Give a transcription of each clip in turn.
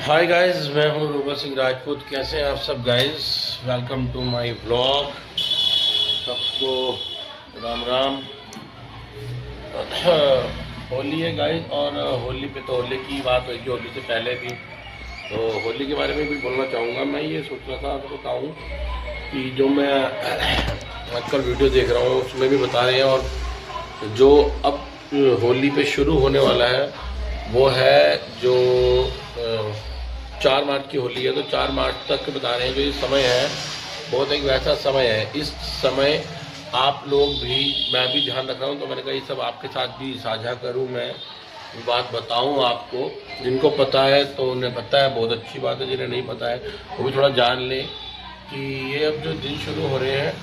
Hi guys, मैं हूं रूबा सिंह राजपूत। कैसे हैं आप सब guys? Welcome to my vlog. सबको राम राम। होली है गाइस, और होली पे तो होली की बात हुई, होली से पहले भी तो होली के बारे में भी बोलना चाहूँगा। मैं ये सोच रहा था आपको बताऊँ कि जो मैं आजकल वीडियो देख रहा हूँ उसमें भी बता रहे हैं, और जो अब होली पे शुरू होने वाला है वो है जो 4 मार्च की होली है। तो 4 मार्च तक बता रहे हैं जो ये समय है बहुत एक वैसा समय है। इस समय आप लोग भी, मैं भी ध्यान रख रहा हूँ, तो मैंने कहा ये सब आपके साथ भी साझा करूँ, मैं बात बताऊँ आपको। जिनको पता है तो उन्हें पता है, बहुत अच्छी बात है। जिन्हें नहीं पता है वो भी थोड़ा जान लें कि ये अब जो दिन शुरू हो रहे हैं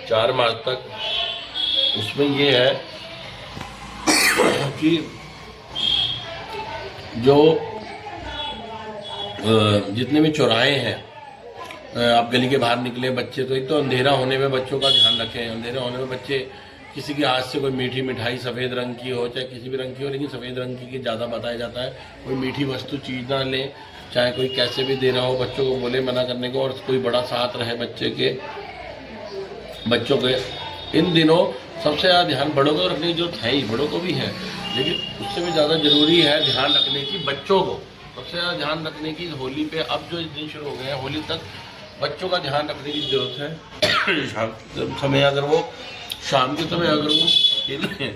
4 मार्च तक, उसमें ये है कि जो जितने भी चौराहे हैं, आप गली के बाहर निकले बच्चे, तो एक तो अंधेरा होने में बच्चों का ध्यान रखें। अंधेरा होने में बच्चे किसी के हाथ से कोई मीठी मिठाई सफ़ेद रंग की हो, चाहे किसी भी रंग की हो, लेकिन सफ़ेद रंग की ज़्यादा बताया जाता है। कोई मीठी वस्तु चीज़ ना लें, चाहे कोई कैसे भी दे रहा हो, बच्चों को बोले मना करने को, और कोई बड़ा साथ रहे बच्चों के। इन दिनों सबसे ज़्यादा ध्यान बड़ों को रखने की जरूरत है ही, बड़ों को भी है, लेकिन उससे भी ज़्यादा ज़रूरी है ध्यान रखने की बच्चों को। सबसे ज़्यादा ध्यान रखने की होली पे, अब जो दिन शुरू हो गए हैं होली तक बच्चों का ध्यान रखने की ज़रूरत है। शाम समय अगर वो शाम के समय अगर वो खेलें,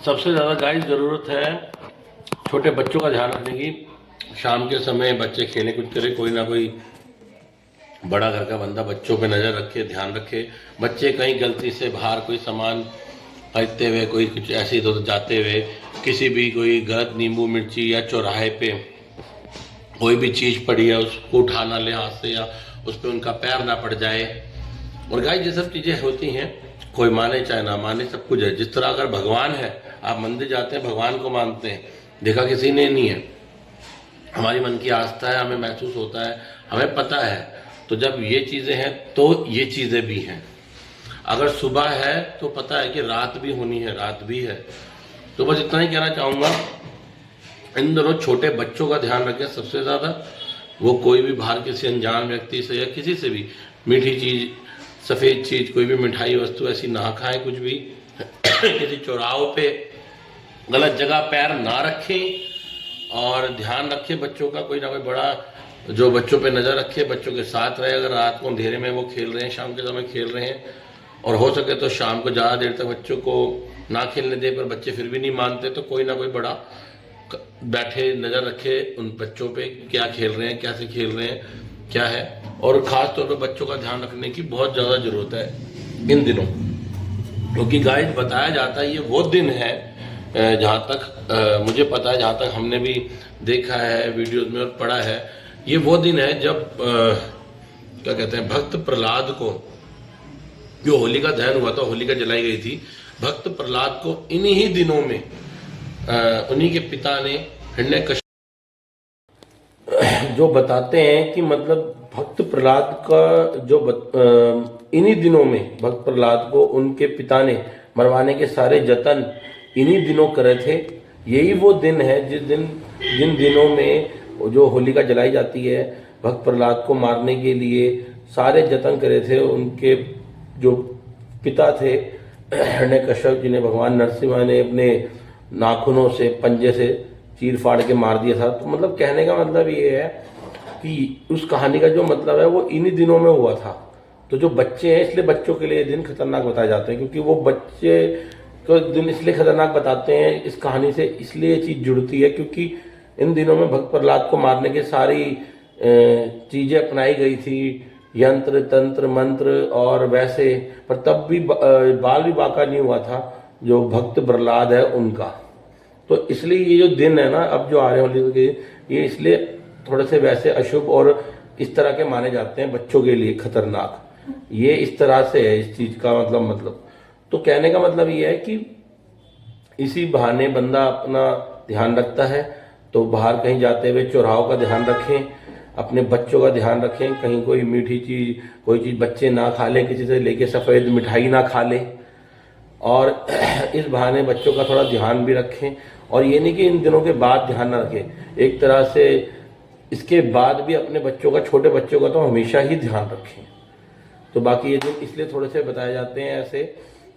सबसे ज़्यादा गाइस ज़रूरत है छोटे बच्चों का ध्यान रखने की। शाम के समय बच्चे खेलें, कुछ करें, कोई ना कोई बड़ा घर का बंदा बच्चों पे नज़र रखे, ध्यान रखे। बच्चे कहीं गलती से बाहर कोई सामान खरीदते हुए, कोई कुछ ऐसे इधर जाते हुए, किसी भी कोई गलत नींबू मिर्ची या चौराहे पे कोई भी चीज़ पड़ी है उसको उठा ना ले हाथ से, या उस पर उनका पैर ना पड़ जाए। और गाइस ये सब चीज़ें होती हैं, कोई माने चाहे ना माने, सब कुछ है। जिस तरह अगर भगवान है, आप मंदिर जाते हैं, भगवान को मानते हैं, देखा किसी ने नहीं है, हमारी मन की आस्था है, हमें महसूस होता है, हमें पता है। तो जब ये चीज़ें हैं तो ये चीज़ें भी हैं। अगर सुबह है तो पता है कि रात भी होनी है, रात भी है। तो बस इतना ही कहना चाहूँगा, इन दोनों छोटे बच्चों का ध्यान रखें सबसे ज़्यादा। वो कोई भी बाहर किसी अनजान व्यक्ति से या किसी से भी मीठी चीज़, सफ़ेद चीज़, कोई भी मिठाई वस्तु ऐसी ना खाएं, कुछ भी किसी चौराहों पे गलत जगह पैर ना रखें, और ध्यान रखें बच्चों का। कोई ना कोई बड़ा जो बच्चों पे नज़र रखे, बच्चों के साथ रहे। अगर रात को अंधेरे में वो खेल रहे हैं, शाम के समय खेल रहे हैं, और हो सके तो शाम को ज़्यादा देर तक बच्चों को ना खेलने दे, पर बच्चे फिर भी नहीं मानते, तो कोई ना कोई बड़ा बैठे नज़र रखे उन बच्चों पे, क्या खेल रहे हैं, कैसे खेल रहे हैं, क्या है। और ख़ास तौर पे बच्चों का ध्यान रखने की बहुत ज़्यादा ज़रूरत है इन दिनों, क्योंकि गाइस बताया जाता है ये वो दिन है, जहाँ तक मुझे पता है, जहाँ तक हमने भी देखा है वीडियोज़ में और पढ़ा है, ये वो दिन है जब क्या कहते हैं, भक्त प्रहलाद को, जो होली का दहन हुआ था, होलिका जलाई गई थी, भक्त प्रहलाद को इन्हीं ही दिनों में उन्हीं के पिता ने हिरण्यकश्यप, जो बताते हैं कि मतलब भक्त प्रहलाद का जो इन्हीं दिनों में भक्त प्रहलाद को उनके पिता ने मरवाने के सारे जतन इन्हीं दिनों करे थे। यही वो दिन है जिन दिनों में जो होलिका जलाई जाती है, भक्त प्रहलाद को मारने के लिए सारे जतन करे थे उनके जो पिता थे हिरण्यकश्यप, जिन्हें भगवान नरसिम्हा ने अपने नाखूनों से, पंजे से चीर फाड़ के मार दिया था। तो मतलब कहने का मतलब ये है कि उस कहानी का जो मतलब है वो इन्हीं दिनों में हुआ था। तो जो बच्चे हैं, इसलिए बच्चों के लिए दिन खतरनाक बताए जाते हैं, क्योंकि वो बच्चे को दिन इसलिए खतरनाक बताते हैं इस कहानी से, इसलिए ये चीज़ जुड़ती है क्योंकि इन दिनों में भक्त प्रहलाद को मारने की सारी चीज़ें अपनाई गई थी, यंत्र तंत्र मंत्र और वैसे, पर तब भी बाल भी बाका नहीं हुआ था जो भक्त प्रहलाद है उनका। तो इसलिए ये जो दिन है ना, अब जो आ रहे हैं होली के, ये इसलिए थोड़े से वैसे अशुभ और इस तरह के माने जाते हैं, बच्चों के लिए खतरनाक। ये इस तरह से है इस चीज़ का मतलब। तो कहने का मतलब ये है कि इसी बहाने बंदा अपना ध्यान रखता है। तो बाहर कहीं जाते हुए चौराहों का ध्यान रखें, अपने बच्चों का ध्यान रखें, कहीं कोई मीठी चीज़, कोई चीज़ बच्चे ना खा लें, किसी से लेके सफ़ेद मिठाई ना खा लें, और इस बहाने बच्चों का थोड़ा ध्यान भी रखें। और ये नहीं कि इन दिनों के बाद ध्यान ना रखें, एक तरह से इसके बाद भी अपने बच्चों का, छोटे बच्चों का तो हमेशा ही ध्यान रखें। तो बाकी ये दिन इसलिए थोड़े से बताए जाते हैं ऐसे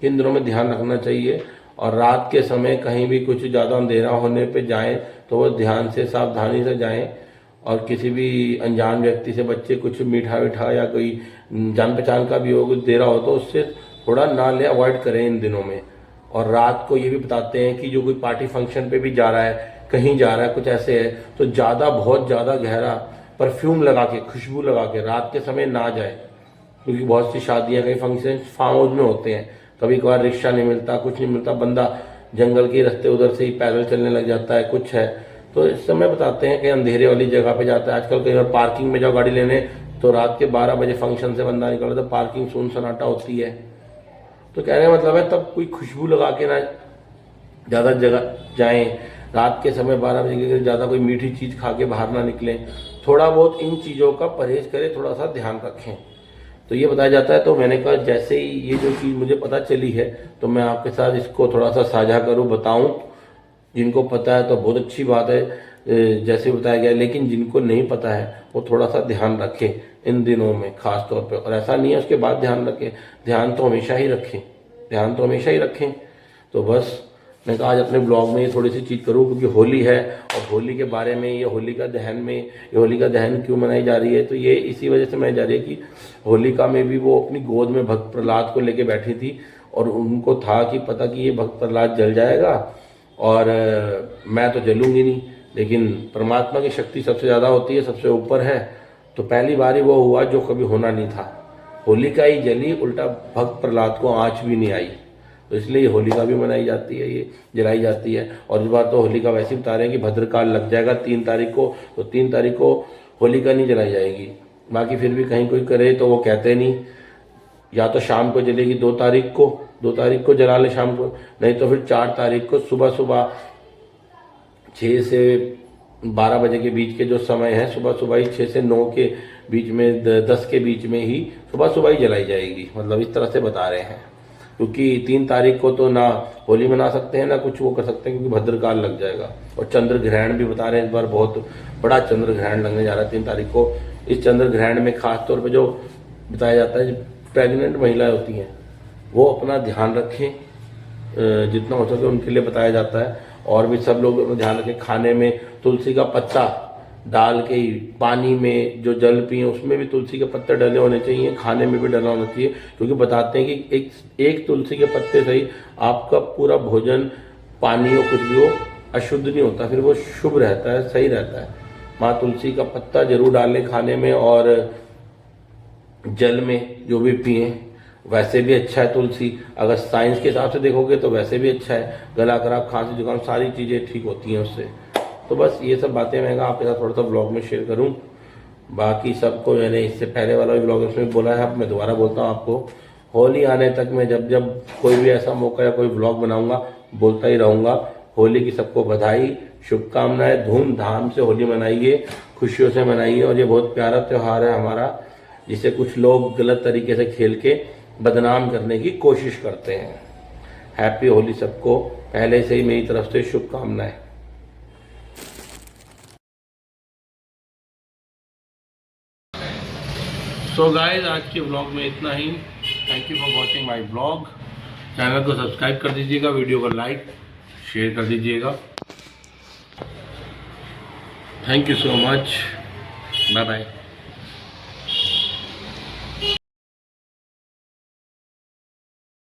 कि इन दिनों में ध्यान रखना चाहिए। और रात के समय कहीं भी कुछ ज़्यादा अंधेरा होने पे जाएं तो वो ध्यान से, सावधानी से जाएं। और किसी भी अनजान व्यक्ति से बच्चे कुछ मीठा वीठा या कोई जान पहचान का भी हो, कुछ दे रहा हो तो उससे थोड़ा ना ले, अवॉइड करें इन दिनों में। और रात को ये भी बताते हैं कि जो कोई पार्टी फंक्शन पे भी जा रहा है, कहीं जा रहा है, कुछ ऐसे है, तो ज़्यादा, बहुत ज़्यादा गहरा परफ्यूम लगा के, खुशबू लगा के रात के समय ना जाए। क्योंकि बहुत सी शादियाँ, कई फंक्शन फार्म हाउस में होते हैं, कभी कभार रिक्शा नहीं मिलता, कुछ नहीं मिलता, बंदा जंगल के रास्ते उधर से ही पैदल चलने लग जाता है, कुछ है। तो इस समय बताते हैं कि अंधेरे वाली जगह पे जाता है। आजकल कई बार पार्किंग में जाओ गाड़ी लेने तो रात के 12 बजे फंक्शन से बंदा निकला तो पार्किंग सुन सन्नाटा होती है। तो कहने का मतलब है तब कोई खुशबू लगा के ना ज़्यादा जगह जाएं। रात के समय 12 बजे के ज़्यादा कोई मीठी चीज़ खा के बाहर ना निकलें। थोड़ा बहुत इन चीज़ों का परहेज करें, थोड़ा सा ध्यान रखें। तो ये बताया जाता है। तो मैंने कहा जैसे ही ये जो चीज़ मुझे पता चली है तो मैं आपके साथ इसको थोड़ा सा साझा करूं, बताऊं। जिनको पता है तो बहुत अच्छी बात है, जैसे बताया गया। लेकिन जिनको नहीं पता है वो थोड़ा सा ध्यान रखें इन दिनों में खास तौर पे। और ऐसा नहीं है उसके बाद ध्यान रखें, ध्यान तो हमेशा ही रखें, ध्यान तो हमेशा ही रखें। तो बस मैं कहा आज अपने ब्लॉग में ये थोड़ी सी चीज़ करूँ, क्योंकि होली है और होली के बारे में, ये होलिका दहन में, ये होलिका दहन क्यों मनाई जा रही है, तो ये इसी वजह से मनाई जा रही है कि होलिका में भी वो अपनी गोद में भक्त प्रहलाद को लेके बैठी थी और उनको था कि पता कि ये भक्त प्रहलाद जल जाएगा और मैं तो जलूंगी नहीं, लेकिन परमात्मा की शक्ति सबसे ज़्यादा होती है, सबसे ऊपर है। तो पहली बार ही वो हुआ जो कभी होना नहीं था, होलिका ही जली, उल्टा भक्त प्रहलाद को आँच भी नहीं आई। तो इसलिए होलिका भी मनाई जाती है, ये जलाई जाती है। और इस बार तो होलिका वैसे ही बता रहे हैं कि भद्रकाल लग जाएगा 3 तारीख को, तो 3 तारीख को होलिका नहीं जलाई जाएगी। बाकी फिर भी कहीं कोई करे तो वो कहते नहीं, या तो शाम को जलेगी 2 तारीख को, 2 तारीख को जला ले शाम को, नहीं तो फिर 4 तारीख को सुबह सुबह 6 से 12 बजे के बीच के जो समय है, सुबह सुबह ही 6 से 9 के बीच में, 10 के बीच में ही सुबह सुबह ही जलाई जाएगी। मतलब इस तरह से बता रहे हैं, क्योंकि 3 तारीख को तो ना होली मना सकते हैं ना कुछ वो कर सकते हैं, क्योंकि भद्रकाल लग जाएगा। और चंद्र ग्रहण भी बता रहे हैं, इस बार बहुत बड़ा चंद्र ग्रहण लगने जा रहा है 3 तारीख को। इस चंद्र ग्रहण में खास तौर पे जो बताया जाता है, जो प्रेग्नेंट महिलाएं होती हैं वो अपना ध्यान रखें, जितना हो सके उनके लिए बताया जाता है। और भी सब लोग अपना ध्यान रखें, खाने में तुलसी का पत्ता डाल के, पानी में जो जल पिए उसमें भी तुलसी के पत्ते डले होने चाहिए, खाने में भी डला होना चाहिए। क्योंकि बताते हैं कि एक तुलसी के पत्ते से ही आपका पूरा भोजन, पानी और कुछ भी हो अशुद्ध नहीं होता, फिर वो शुभ रहता है, सही रहता है। माँ तुलसी का पत्ता जरूर डालें खाने में, और जल में जो भी पिए। वैसे भी अच्छा है तुलसी, अगर साइंस के हिसाब से देखोगे तो वैसे भी अच्छा है, गला खराब, खांसी जुकाम सारी चीज़ें ठीक होती हैं उससे। तो बस ये सब बातें मैं आपके साथ थोड़ा सा ब्लॉग में शेयर करूं। बाकी सबको मैंने इससे पहले वाला भी ब्लॉग उसमें बोला है, अब मैं दोबारा बोलता हूं आपको, होली आने तक मैं जब जब कोई भी ऐसा मौका या कोई ब्लॉग बनाऊंगा बोलता ही रहूँगा। होली की सबको बधाई, शुभकामनाएं। धूमधाम से होली मनाइए, खुशियों से मनाइए। और ये बहुत प्यारा त्यौहार है हमारा, जिसे कुछ लोग गलत तरीके से खेल के बदनाम करने की कोशिश करते हैं। हैप्पी होली सबको, पहले से ही मेरी तरफ से शुभकामनाएं। सो गाइस, आज के ब्लॉग में इतना ही। Thank you for watching my blog. Channel को सब्सक्राइब कर दीजिएगा, वीडियो को लाइक शेयर कर दीजिएगा। Thank you so much, bye bye.